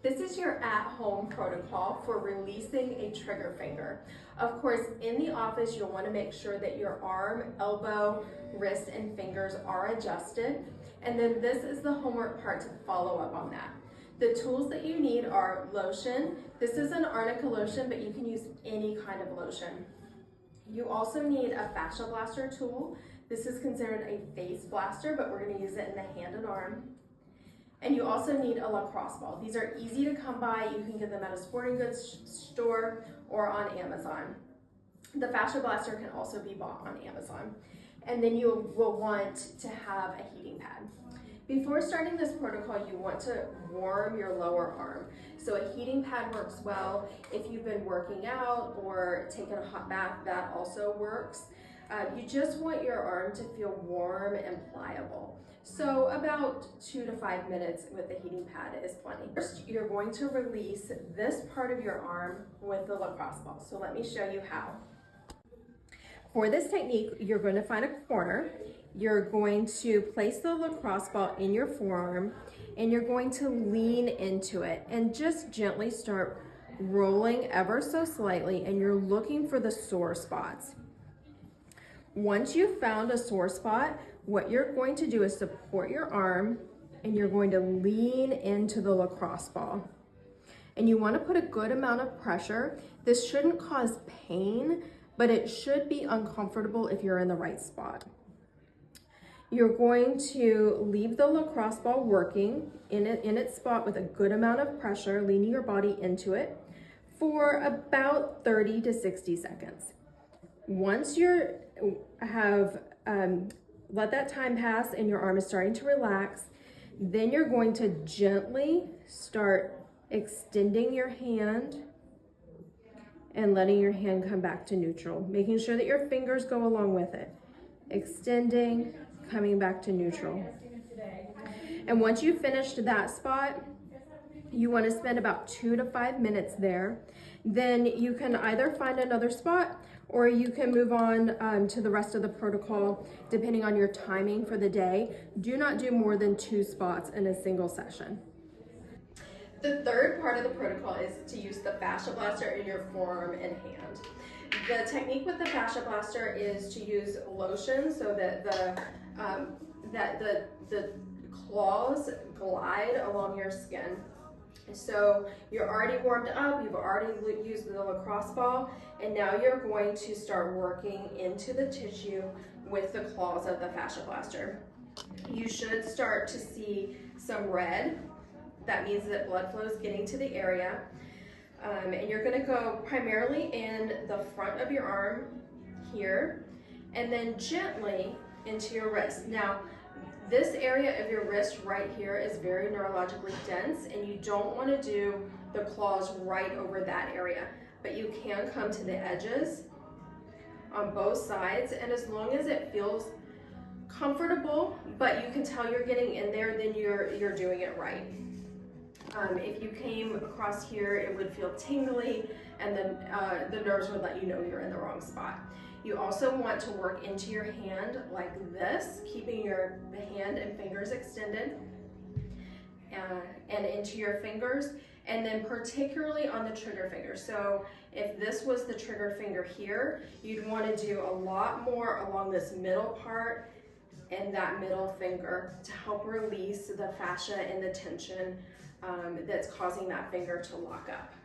This is your at-home protocol for releasing a trigger finger. Of course, in the office, you'll want to make sure that your arm, elbow, wrist, and fingers are adjusted. And then this is the homework part to follow up on that. The tools that you need are lotion. This is an arnica lotion, but you can use any kind of lotion. You also need a fascia blaster tool. This is considered a face blaster, but we're going to use it in the hand and arm. And you also need a lacrosse ball. These are easy to come by. You can get them at a sporting goods store or on Amazon. The fascia blaster can also be bought on Amazon. And then you will want to have a heating pad. Before starting this protocol, you want to warm your lower arm. So a heating pad works well. If you've been working out or taken a hot bath, that also works. You just want your arm to feel warm and pliable. So about 2 to 5 minutes with the heating pad is plenty. First, you're going to release this part of your arm with the lacrosse ball. So let me show you how. For this technique, you're going to find a corner. You're going to place the lacrosse ball in your forearm and you're going to lean into it and just gently start rolling ever so slightly, and you're looking for the sore spots. Once you've found a sore spot, what you're going to do is support your arm and you're going to lean into the lacrosse ball. And you want to put a good amount of pressure. This shouldn't cause pain, but it should be uncomfortable if you're in the right spot. You're going to leave the lacrosse ball working in its spot with a good amount of pressure, leaning your body into it for about 30 to 60 seconds. Once you have let that time pass and your arm is starting to relax, then you're going to gently start extending your hand and letting your hand come back to neutral, making sure that your fingers go along with it. Extending, coming back to neutral. And once you've finished that spot, you want to spend about 2 to 5 minutes there. Then you can either find another spot or you can move on to the rest of the protocol depending on your timing for the day. Do not do more than 2 spots in a single session. The third part of the protocol is to use the fascia blaster in your forearm and hand. The technique with the fascia blaster is to use lotion so that the claws glide along your skin. So you're already warmed up, you've already used the lacrosse ball, and now you're going to start working into the tissue with the claws of the fascia blaster. You should start to see some red. That means that blood flow is getting to the area. And you're gonna go primarily in the front of your arm here, and then gently into your wrist. Now, this area of your wrist right here is very neurologically dense, and you don't want to do the claws right over that area, but you can come to the edges on both sides, and as long as it feels comfortable, but you can tell you're getting in there, then you're doing it right. If you came across here, it would feel tingly, and then the nerves would let you know you're in the wrong spot. You also want to work into your hand like this, keeping your hand and fingers extended and into your fingers, and then particularly on the trigger finger. So if this was the trigger finger here, you'd want to do a lot more along this middle part and that middle finger to help release the fascia and the tension that's causing that finger to lock up.